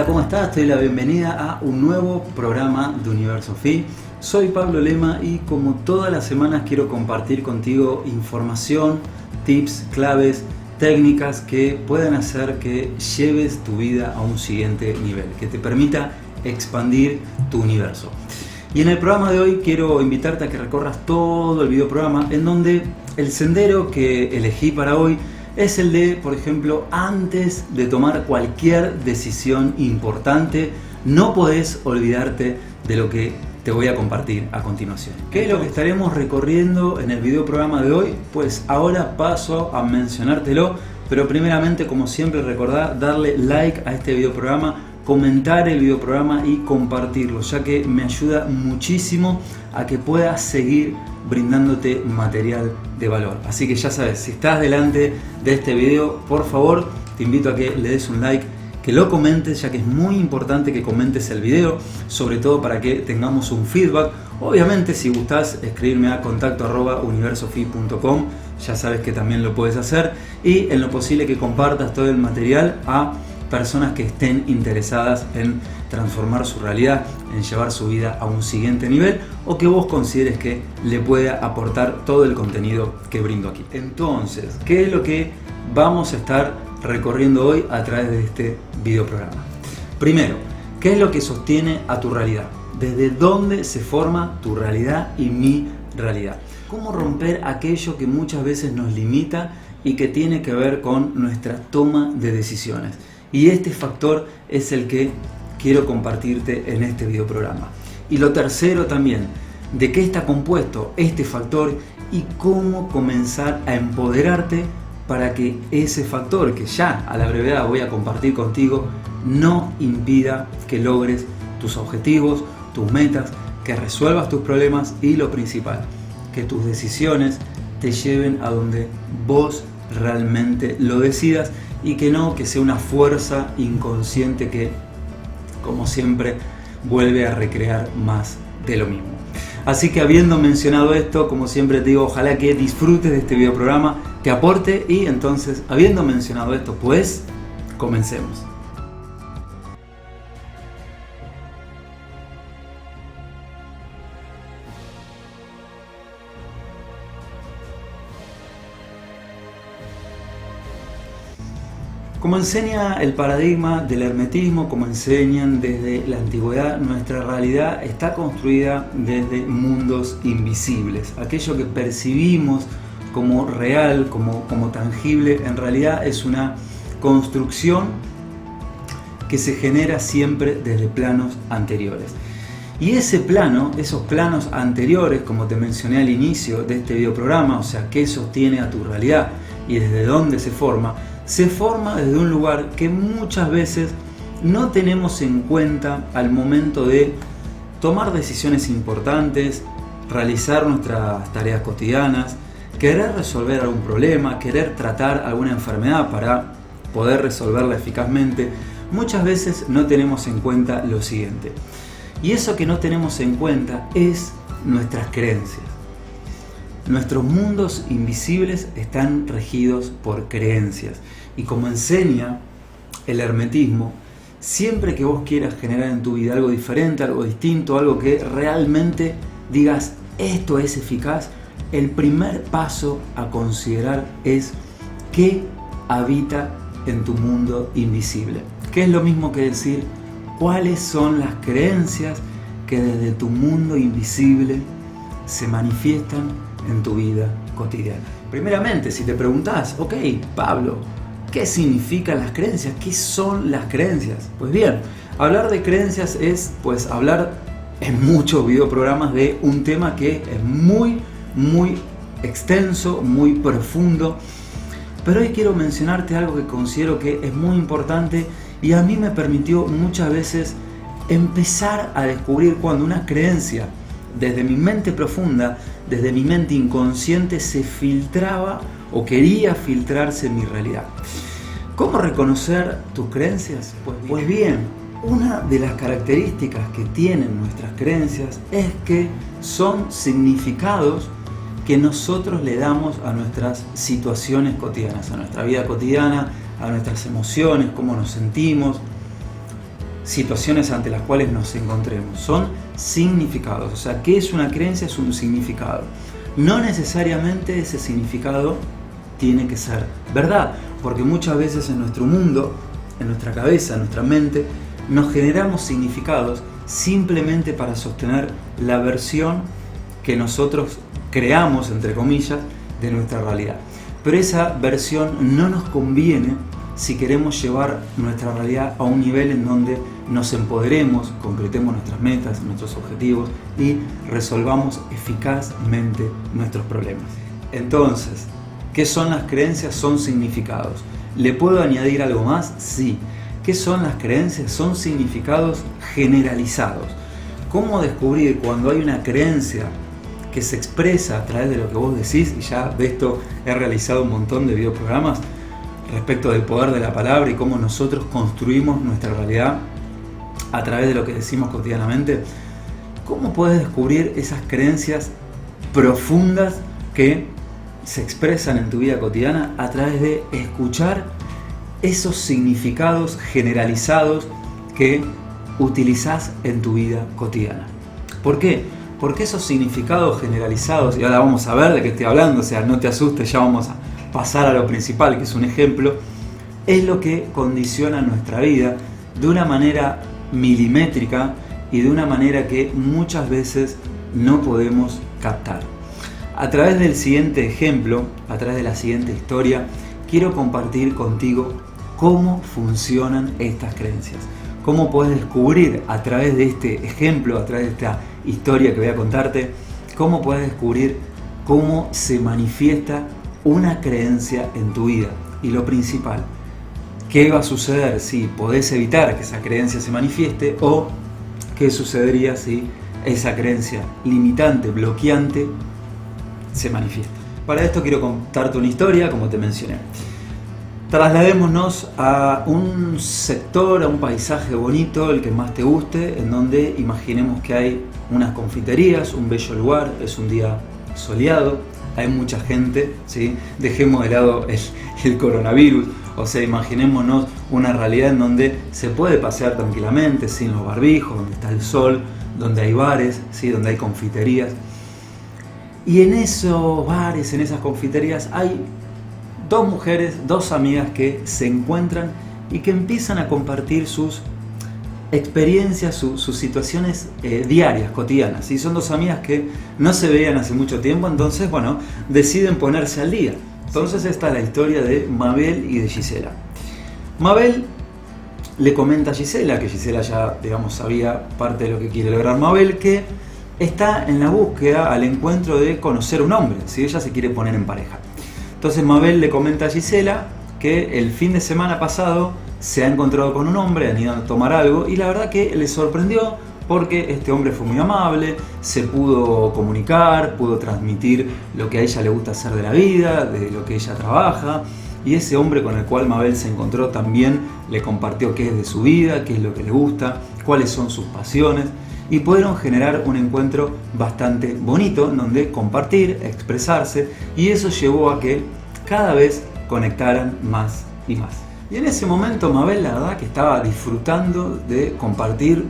Hola, ¿cómo estás? Te doy la bienvenida a un nuevo programa de Universo Fi. Soy Pablo Lema y como todas las semanas quiero compartir contigo información, tips, claves, técnicas que puedan hacer que lleves tu vida a un siguiente nivel, que te permita expandir tu universo. Y en el programa de hoy quiero invitarte a que recorras todo el video programa en donde el sendero que elegí para hoy es el de, por ejemplo, antes de tomar cualquier decisión importante, no podés olvidarte de lo que te voy a compartir a continuación. ¿Qué es lo que estaremos recorriendo en el video programa de hoy? Pues ahora paso a mencionártelo, pero primeramente, como siempre, recordá darle like a este video programa, comentar el video programa y compartirlo, ya que me ayuda muchísimo a que puedas seguir brindándote material de valor. Así que ya sabes, si estás delante de este video, por favor te invito a que le des un like, que lo comentes, ya que es muy importante que comentes el video, sobre todo para que tengamos un feedback. Obviamente, si gustás escribirme a contacto@universofi.com, ya sabes que también lo puedes hacer, y en lo posible que compartas todo el material a personas que estén interesadas en transformar su realidad, en llevar su vida a un siguiente nivel, o que vos consideres que le pueda aportar todo el contenido que brindo aquí. Entonces, ¿qué es lo que vamos a estar recorriendo hoy a través de este video programa? Primero, ¿qué es lo que sostiene a tu realidad? ¿Desde dónde se forma tu realidad y mi realidad? ¿Cómo romper aquello que muchas veces nos limita y que tiene que ver con nuestra toma de decisiones? Y este factor es el que quiero compartirte en este video programa. Y lo tercero también, de qué está compuesto este factor y cómo comenzar a empoderarte para que ese factor, que ya a la brevedad voy a compartir contigo, no impida que logres tus objetivos, tus metas, que resuelvas tus problemas y lo principal, que tus decisiones te lleven a donde vos realmente lo decidas, y que no que sea una fuerza inconsciente que, como siempre, vuelve a recrear más de lo mismo. Así que, habiendo mencionado esto, como siempre te digo, ojalá que disfrutes de este video programa, te aporte, y entonces, habiendo mencionado esto, pues comencemos. Como enseña el paradigma del hermetismo, como enseñan desde la antigüedad, nuestra realidad está construida desde mundos invisibles. Aquello que percibimos como real, como tangible, en realidad es una construcción que se genera siempre desde planos anteriores. Y ese plano, esos planos anteriores, como te mencioné al inicio de este video programa, o sea, qué sostiene a tu realidad y desde dónde se forma desde un lugar que muchas veces no tenemos en cuenta al momento de tomar decisiones importantes, realizar nuestras tareas cotidianas, querer resolver algún problema, querer tratar alguna enfermedad para poder resolverla eficazmente. Muchas veces no tenemos en cuenta lo siguiente. Y eso que no tenemos en cuenta es nuestras creencias. Nuestros mundos invisibles están regidos por creencias, y como enseña el hermetismo, siempre que vos quieras generar en tu vida algo diferente, algo distinto, algo que realmente digas esto es eficaz, el primer paso a considerar es qué habita en tu mundo invisible. Que es lo mismo que decir cuáles son las creencias que desde tu mundo invisible se manifiestan en tu vida cotidiana. Primeramente, si te preguntás, ok, Pablo, ¿qué significan las creencias? ¿Qué son las creencias? Pues bien, hablar de creencias es pues hablar en muchos videoprogramas de un tema que es muy extenso, muy profundo, pero hoy quiero mencionarte algo que considero que es muy importante y a mí me permitió muchas veces empezar a descubrir cuando una creencia desde mi mente profunda, desde mi mente inconsciente, se filtraba o quería filtrarse en mi realidad. ¿Cómo reconocer tus creencias? Pues bien, una de las características que tienen nuestras creencias es que son significados que nosotros le damos a nuestras situaciones cotidianas, a nuestra vida cotidiana, a nuestras emociones, cómo nos sentimos. situaciones ante las cuales nos encontremos. Son significados. O sea, ¿qué es una creencia? Es un significado. No necesariamente ese significado tiene que ser verdad, porque muchas veces en nuestro mundo, en nuestra cabeza, en nuestra mente, nos generamos significados simplemente para sostener la versión que nosotros creamos, entre comillas, de nuestra realidad. Pero esa versión no nos conviene si queremos llevar nuestra realidad a un nivel en donde nos empoderemos, concretemos nuestras metas, nuestros objetivos y resolvamos eficazmente nuestros problemas. Entonces, ¿qué son las creencias? Son significados. ¿Le puedo añadir algo más? Sí. ¿Qué son las creencias? Son significados generalizados. ¿Cómo descubrir cuando hay una creencia que se expresa a través de lo que vos decís? Y ya de esto he realizado un montón de videoprogramas respecto del poder de la palabra y cómo nosotros construimos nuestra realidad a través de lo que decimos cotidianamente. ¿Cómo puedes descubrir esas creencias profundas que se expresan en tu vida cotidiana? A través de escuchar esos significados generalizados que utilizás en tu vida cotidiana. ¿Por qué? Porque esos significados generalizados, y ahora vamos a ver de qué estoy hablando, o sea, no te asustes, ya vamos a pasar a lo principal, que es un ejemplo, es lo que condiciona nuestra vida de una manera milimétrica y de una manera que muchas veces no podemos captar. A través del siguiente ejemplo, a través de la siguiente historia, quiero compartir contigo cómo funcionan estas creencias. Cómo puedes descubrir a través de este ejemplo, a través de esta historia que voy a contarte, cómo puedes descubrir cómo se manifiesta una creencia en tu vida. Y lo principal, ¿qué va a suceder si podés evitar que esa creencia se manifieste? O ¿qué sucedería si esa creencia limitante, bloqueante, se manifiesta? Para esto quiero contarte una historia, como te mencioné. Trasladémonos a un sector, a un paisaje bonito, el que más te guste, en donde imaginemos que hay unas confiterías, un bello lugar, es un día soleado, hay mucha gente, ¿sí? Dejemos de lado el coronavirus, o sea, imaginémonos una realidad en donde se puede pasear tranquilamente, sin los barbijos, donde está el sol, donde hay bares, ¿sí? Donde hay confiterías. Y en esos bares, en esas confiterías, hay dos mujeres, dos amigas que se encuentran y que empiezan a compartir sus experiencias, sus situaciones diarias, cotidianas. ¿Sí? Son dos amigas que no se veían hace mucho tiempo, entonces, bueno, deciden ponerse al día. Entonces esta es la historia de Mabel y de Gisela. Mabel le comenta a Gisela, que Gisela ya, digamos, sabía parte de lo que quiere lograr Mabel, que está en la búsqueda, al encuentro de conocer un hombre, si ella se quiere poner en pareja. Entonces Mabel le comenta a Gisela que el fin de semana pasado se ha encontrado con un hombre, han ido a tomar algo y la verdad que le sorprendió porque este hombre fue muy amable, se pudo comunicar, pudo transmitir lo que a ella le gusta hacer de la vida, de lo que ella trabaja, y ese hombre con el cual Mabel se encontró también le compartió qué es de su vida, qué es lo que le gusta, cuáles son sus pasiones, y pudieron generar un encuentro bastante bonito en donde compartir, expresarse, y eso llevó a que cada vez conectaran más y más. Y en ese momento Mabel, la verdad que estaba disfrutando de compartir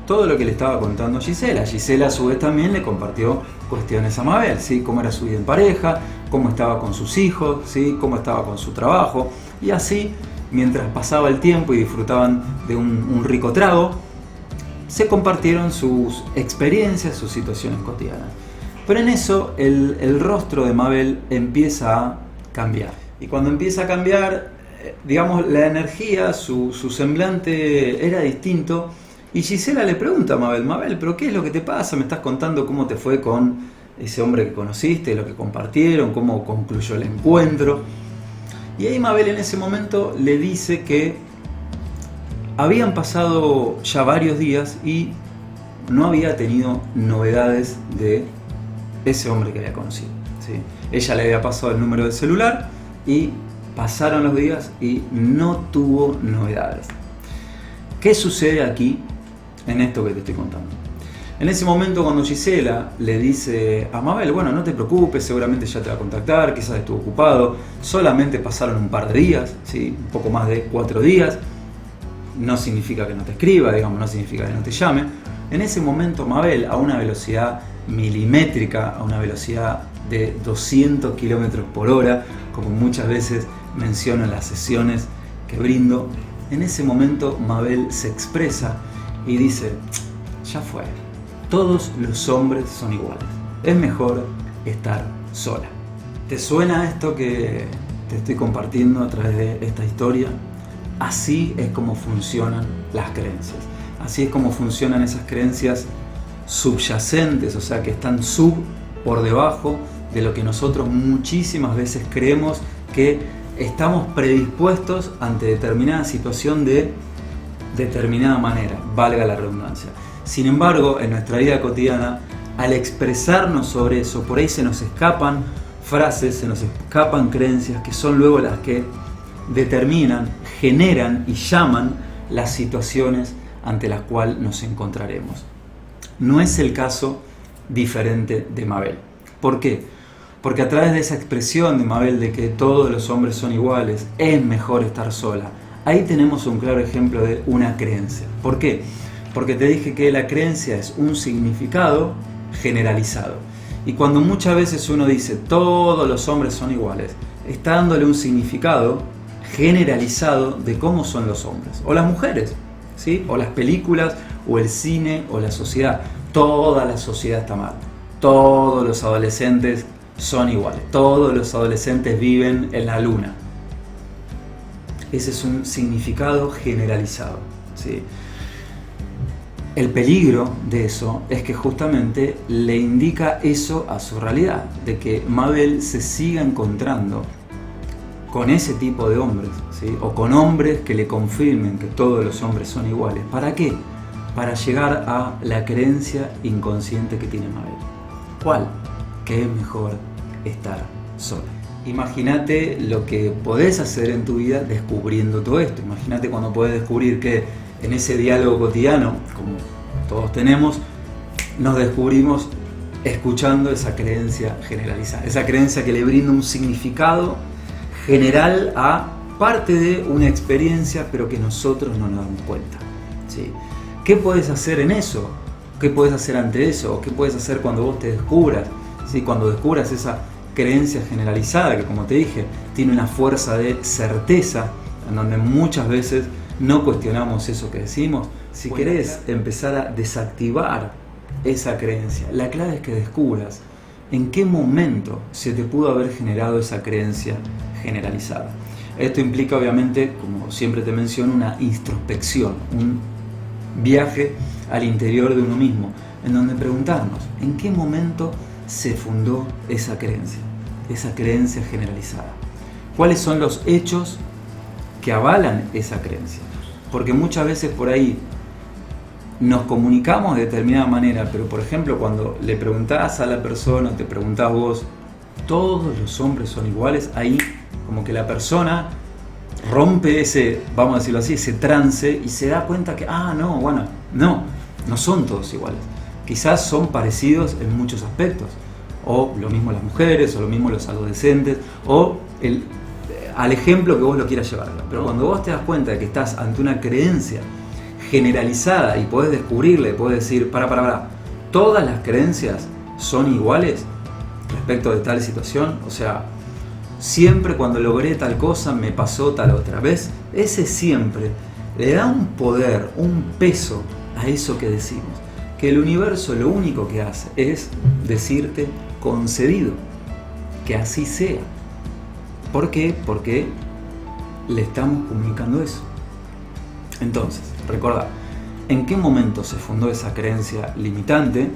todo lo que le estaba contando Gisela. Gisela a su vez también le compartió cuestiones a Mabel, ¿sí? Cómo era su vida en pareja, cómo estaba con sus hijos, ¿sí? Cómo estaba con su trabajo. Y así, mientras pasaba el tiempo y disfrutaban de un rico trago, se compartieron sus experiencias, sus situaciones cotidianas. Pero en eso el rostro de Mabel empieza a cambiar. Y cuando empieza a cambiar, digamos, la energía, su semblante era distinto. Y Gisela le pregunta a Mabel, Mabel, ¿pero qué es lo que te pasa? ¿Me estás contando cómo te fue con ese hombre que conociste, lo que compartieron, cómo concluyó el encuentro? Y ahí Mabel en ese momento le dice que habían pasado ya varios días y no había tenido novedades de ese hombre que había conocido, ¿sí? Ella le había pasado el número de celular y pasaron los días y no tuvo novedades. ¿Qué sucede aquí en esto que te estoy contando? En ese momento cuando Gisela le dice a Mabel, bueno, no te preocupes, seguramente ya te va a contactar, quizás estuvo ocupado, solamente pasaron un par de días, ¿sí? Un poco más de 4 días. no significa que no te escriba, digamos, no significa que no te llame. En ese momento Mabel, a una velocidad milimétrica, a una velocidad de 200 kilómetros por hora, como muchas veces menciono en las sesiones que brindo, en ese momento Mabel se expresa y dice: ya fue, todos los hombres son iguales, es mejor estar sola. ¿Te suena esto que te estoy compartiendo a través de esta historia? Así es como funcionan las creencias. Así es como funcionan esas creencias subyacentes, o sea, que están por debajo de lo que nosotros muchísimas veces creemos que estamos predispuestos ante determinada situación de determinada manera, valga la redundancia. Sin embargo, en nuestra vida cotidiana, al expresarnos sobre eso, por ahí se nos escapan frases, se nos escapan creencias que son luego las que determinan, generan y llaman las situaciones ante las cuales nos encontraremos. No es el caso diferente de Mabel. ¿Por qué? Porque a través de esa expresión de Mabel de que todos los hombres son iguales, es mejor estar sola, ahí tenemos un claro ejemplo de una creencia. ¿Por qué? Porque te dije que la creencia es un significado generalizado. Y cuando muchas veces uno dice todos los hombres son iguales, está dándole un significado generalizado de cómo son los hombres o las mujeres, ¿sí? O las películas, o el cine, o la sociedad. Toda la sociedad está mal. Todos los adolescentes son iguales. Todos los adolescentes viven en la luna. Ese es un significado generalizado, ¿sí? El peligro de eso es que justamente le indica eso a su realidad, de que Mabel se siga encontrando con ese tipo de hombres, ¿sí? O con hombres que le confirmen que todos los hombres son iguales. ¿Para qué? Para llegar a la creencia inconsciente que tiene Mabel. ¿Cuál? Que es mejor estar sola. Imagínate lo que podés hacer en tu vida descubriendo todo esto. Imagínate cuando podés descubrir que en ese diálogo cotidiano, como todos tenemos, nos descubrimos escuchando esa creencia generalizada. Esa creencia que le brinda un significado general a parte de una experiencia, pero que nosotros no nos damos cuenta, ¿sí? ¿Qué puedes hacer en eso? ¿Qué puedes hacer ante eso? ¿Qué puedes hacer cuando vos te descubras? ¿Sí? Cuando descubras esa creencia generalizada que, como te dije, tiene una fuerza de certeza, en donde muchas veces no cuestionamos eso que decimos. Si querés empezar a desactivar esa creencia, la clave es que descubras en qué momento se te pudo haber generado esa creencia generalizada. Esto implica, obviamente, como siempre te menciono, una introspección, un viaje al interior de uno mismo, en donde preguntarnos en qué momento se fundó esa creencia generalizada. ¿Cuáles son los hechos que avalan esa creencia? Porque muchas veces por ahí nos comunicamos de determinada manera, pero por ejemplo cuando le preguntás a la persona, te preguntás vos, ¿todos los hombres son iguales? Ahí como que la persona rompe ese, vamos a decirlo así, ese trance y se da cuenta que, no son todos iguales. Quizás son parecidos en muchos aspectos, o lo mismo las mujeres, o lo mismo los adolescentes, o al ejemplo que vos lo quieras llevar. Pero cuando vos te das cuenta de que estás ante una creencia generalizada y podés descubrirle, podés decir, para, todas las creencias son iguales respecto de tal situación, o sea, siempre cuando logré tal cosa me pasó tal otra. ¿Ves? Ese siempre le da un poder, un peso a eso que decimos, que el universo lo único que hace es decirte concedido, que así sea. ¿Por qué? Porque le estamos comunicando eso. Entonces, recordá, ¿en qué momento se fundó esa creencia limitante?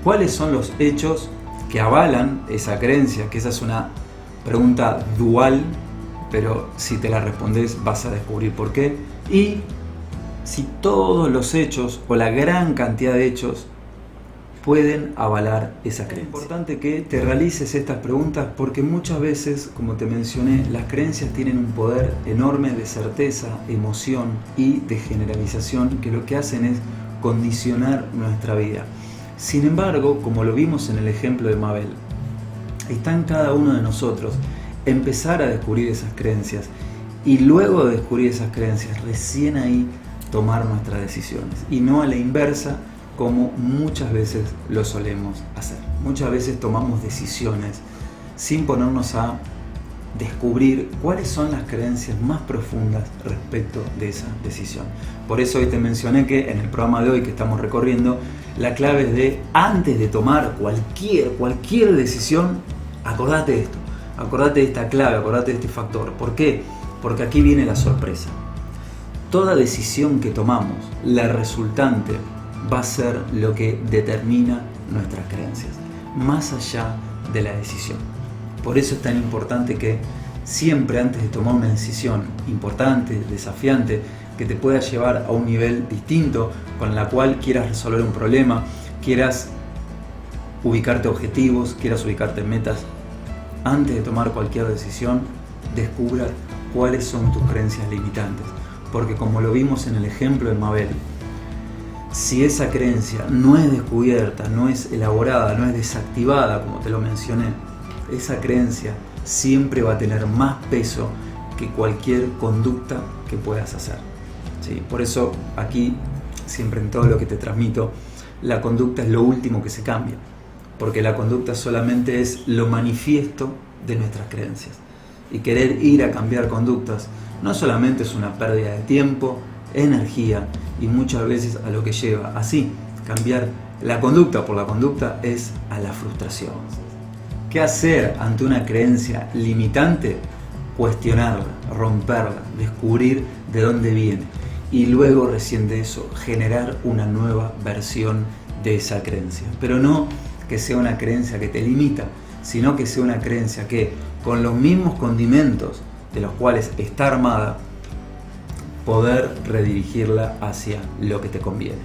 ¿Cuáles son los hechos que avalan esa creencia? Que esa es una pregunta dual, pero si te la respondes vas a descubrir por qué. Y si todos los hechos o la gran cantidad de hechos pueden avalar esa creencia. Es importante que te realices estas preguntas porque muchas veces, como te mencioné, las creencias tienen un poder enorme de certeza, emoción y de generalización que lo que hacen es condicionar nuestra vida. Sin embargo, como lo vimos en el ejemplo de Mabel, está en cada uno de nosotros empezar a descubrir esas creencias y luego de descubrir esas creencias, recién ahí tomar nuestras decisiones y no a la inversa como muchas veces lo solemos hacer. Muchas veces tomamos decisiones sin ponernos a descubrir cuáles son las creencias más profundas respecto de esa decisión. Por eso hoy te mencioné que en el programa de hoy que estamos recorriendo, la clave es de antes de tomar cualquier decisión, acordate de esto, acordate de esta clave, acordate de este factor. ¿Por qué? Porque aquí viene la sorpresa. Toda decisión que tomamos, la resultante va a ser lo que determina nuestras creencias, más allá de la decisión. Por eso es tan importante que siempre antes de tomar una decisión importante, desafiante, que te pueda llevar a un nivel distinto, con la cual quieras resolver un problema, quieras ubicarte objetivos, quieras ubicarte metas, antes de tomar cualquier decisión, descubra cuáles son tus creencias limitantes. Porque como lo vimos en el ejemplo de Mabel, si esa creencia no es descubierta, no es elaborada, no es desactivada, como te lo mencioné, esa creencia siempre va a tener más peso que cualquier conducta que puedas hacer. ¿Sí? Por eso aquí, siempre en todo lo que te transmito, la conducta es lo último que se cambia, porque la conducta solamente es lo manifiesto de nuestras creencias. Y querer ir a cambiar conductas no solamente es una pérdida de tiempo, energía y muchas veces a lo que lleva. Así, cambiar la conducta por la conducta es a la frustración. ¿Qué hacer ante una creencia limitante? Cuestionarla, romperla, descubrir de dónde viene y luego recién de eso generar una nueva versión de esa creencia. Pero no que sea una creencia que te limita, sino que sea una creencia que con los mismos condimentos de los cuales está armada, poder redirigirla hacia lo que te conviene,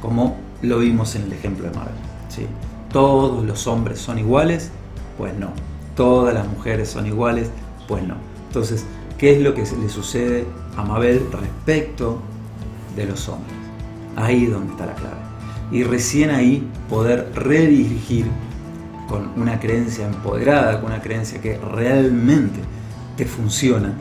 como lo vimos en el ejemplo de Mabel. ¿Sí? ¿Todos los hombres son iguales? Pues no. ¿Todas las mujeres son iguales? Pues no. Entonces, ¿qué es lo que le sucede a Mabel respecto de los hombres? Ahí es donde está la clave. Y recién ahí poder redirigir con una creencia empoderada, con una creencia que realmente te funciona,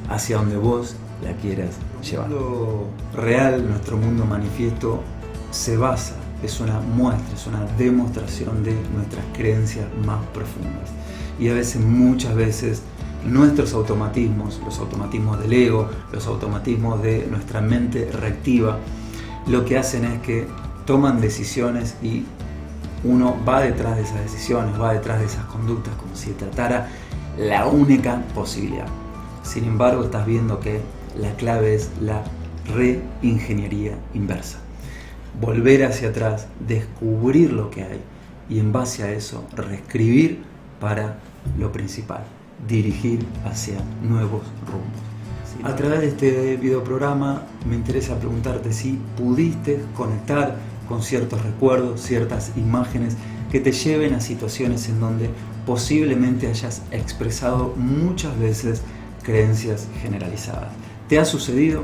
hacia donde vos la quieras llevar. Nuestro mundo real, nuestro mundo manifiesto, se basa, es una muestra, es una demostración de nuestras creencias más profundas. Y a veces, muchas veces, nuestros automatismos, los automatismos del ego, los automatismos de nuestra mente reactiva, lo que hacen es que toman decisiones y uno va detrás de esas decisiones, va detrás de esas conductas como si tratara la única posibilidad. Sin embargo, estás viendo que la clave es la reingeniería inversa. Volver hacia atrás, descubrir lo que hay y en base a eso reescribir para lo principal, dirigir hacia nuevos rumbos. A través de este videoprograma me interesa preguntarte si pudiste conectar con ciertos recuerdos, ciertas imágenes que te lleven a situaciones en donde posiblemente hayas expresado muchas veces creencias generalizadas. ¿Te ha sucedido?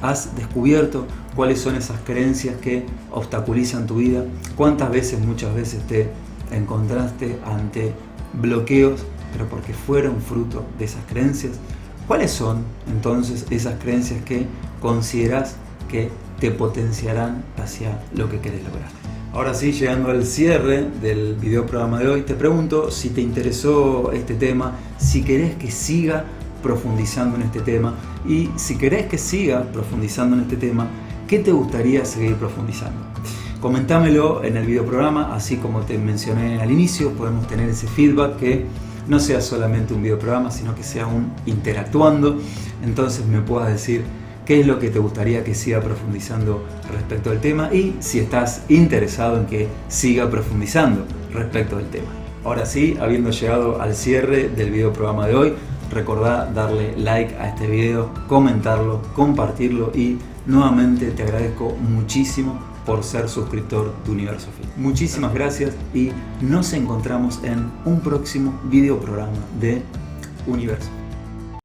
¿Has descubierto cuáles son esas creencias que obstaculizan tu vida? ¿Cuántas veces, muchas veces te encontraste ante bloqueos, pero porque fueron fruto de esas creencias? ¿Cuáles son entonces esas creencias que consideras que te potenciarán hacia lo que querés lograr? Ahora sí, llegando al cierre del video programa de hoy, te pregunto si te interesó este tema, si querés que siga profundizando en este tema y si querés que siga profundizando en este tema, ¿qué te gustaría seguir profundizando? Comentámelo en el video programa, así como te mencioné al inicio, podemos tener ese feedback que no sea solamente un video programa, sino que sea un interactuando, entonces me puedas decir qué es lo que te gustaría que siga profundizando respecto al tema y si estás interesado en que siga profundizando respecto del tema. Ahora sí, habiendo llegado al cierre del video programa de hoy, recordá darle like a este video, comentarlo, compartirlo y nuevamente te agradezco muchísimo por ser suscriptor de Universo Fit. Muchísimas gracias y nos encontramos en un próximo video programa de Universo.